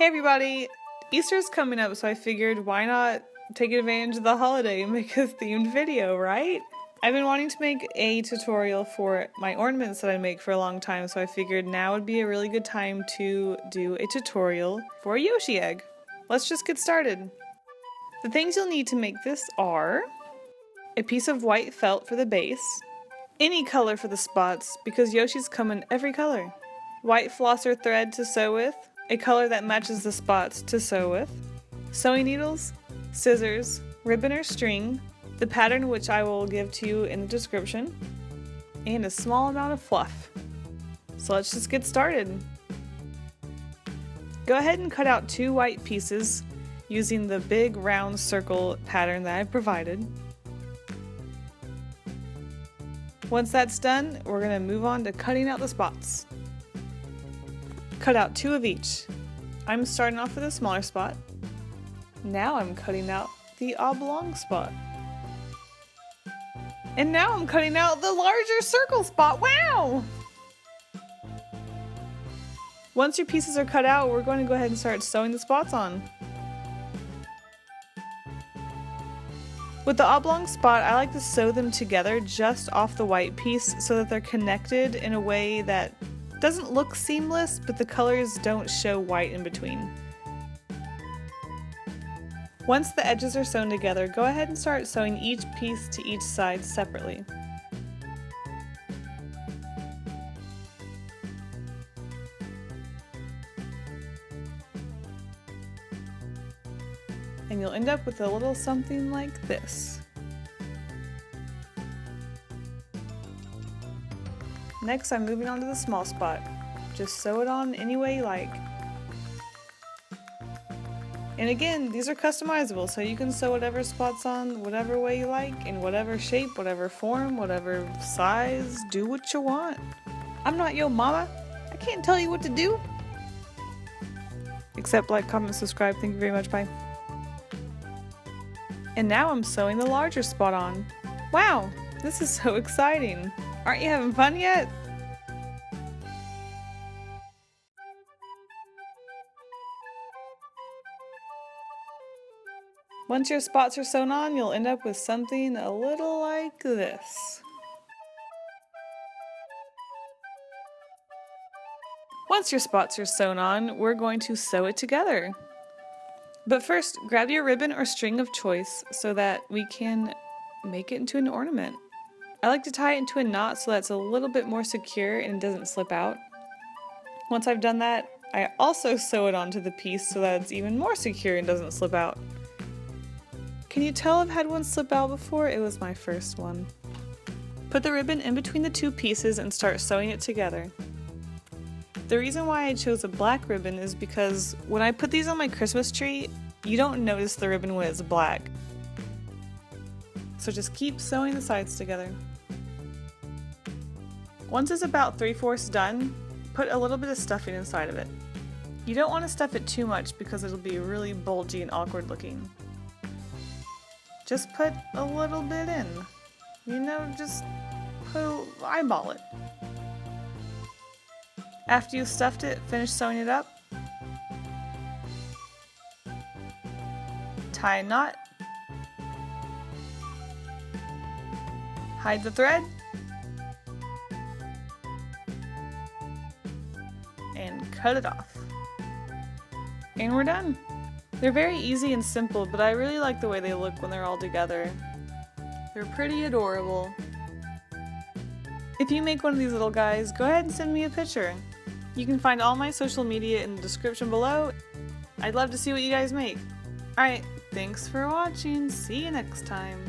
Hey everybody! Easter's coming up, so I figured why not take advantage of the holiday and make a themed video, right? I've been wanting to make a tutorial for my ornaments that I make for a long time, so I figured now would be a really good time to do a tutorial for a Yoshi Egg. Let's just get started. The things you'll need to make this are a piece of white felt for the base, any color for the spots because Yoshi's come in every color, white flosser thread to sew with, a color that matches the spots to sew with, sewing needles, scissors, ribbon or string, the pattern which I will give to you in the description, and a small amount of fluff. So let's just get started. Go ahead and cut out 2 white pieces using the big round circle pattern that I've provided. Once that's done, we're going to move on to cutting out the spots. Cut out 2 of each. I'm starting off with a smaller spot. Now I'm cutting out the oblong spot. And now I'm cutting out the larger circle spot. Wow! Once your pieces are cut out, we're going to go ahead and start sewing the spots on. With the oblong spot, I like to sew them together just off the white piece so that they're connected in a way that doesn't look seamless, but the colors don't show white in between. Once the edges are sewn together, go ahead and start sewing each piece to each side separately. And you'll end up with a little something like this. Next, I'm moving on to the small spot. Just sew it on any way you like. And again, these are customizable, so you can sew whatever spots on whatever way you like, in whatever shape, whatever form, whatever size. Do what you want. I'm not your mama. I can't tell you what to do. Except like, comment, subscribe. Thank you very much. Bye. And now I'm sewing the larger spot on. Wow, this is so exciting. Aren't you having fun yet? Once your spots are sewn on, you'll end up with something a little like this. Once your spots are sewn on, we're going to sew it together. But first, grab your ribbon or string of choice so that we can make it into an ornament. I like to tie it into a knot so that's a little bit more secure and it doesn't slip out. Once I've done that, I also sew it onto the piece so that it's even more secure and doesn't slip out. Can you tell I've had one slip out before? It was my first one. Put the ribbon in between the 2 pieces and start sewing it together. The reason why I chose a black ribbon is because when I put these on my Christmas tree, you don't notice the ribbon when it's black. So just keep sewing the sides together. Once it's about 3/4 done, put a little bit of stuffing inside of it. You don't want to stuff it too much because it'll be really bulgy and awkward looking. Just put a little bit in. You know, just eyeball it. After you've stuffed it, finish sewing it up. Tie a knot. Hide the thread. And cut it off. And we're done. They're very easy and simple, but I really like the way they look when they're all together. They're pretty adorable. If you make one of these little guys, go ahead and send me a picture. You can find all my social media in the description below. I'd love to see what you guys make. Alright, thanks for watching. See you next time.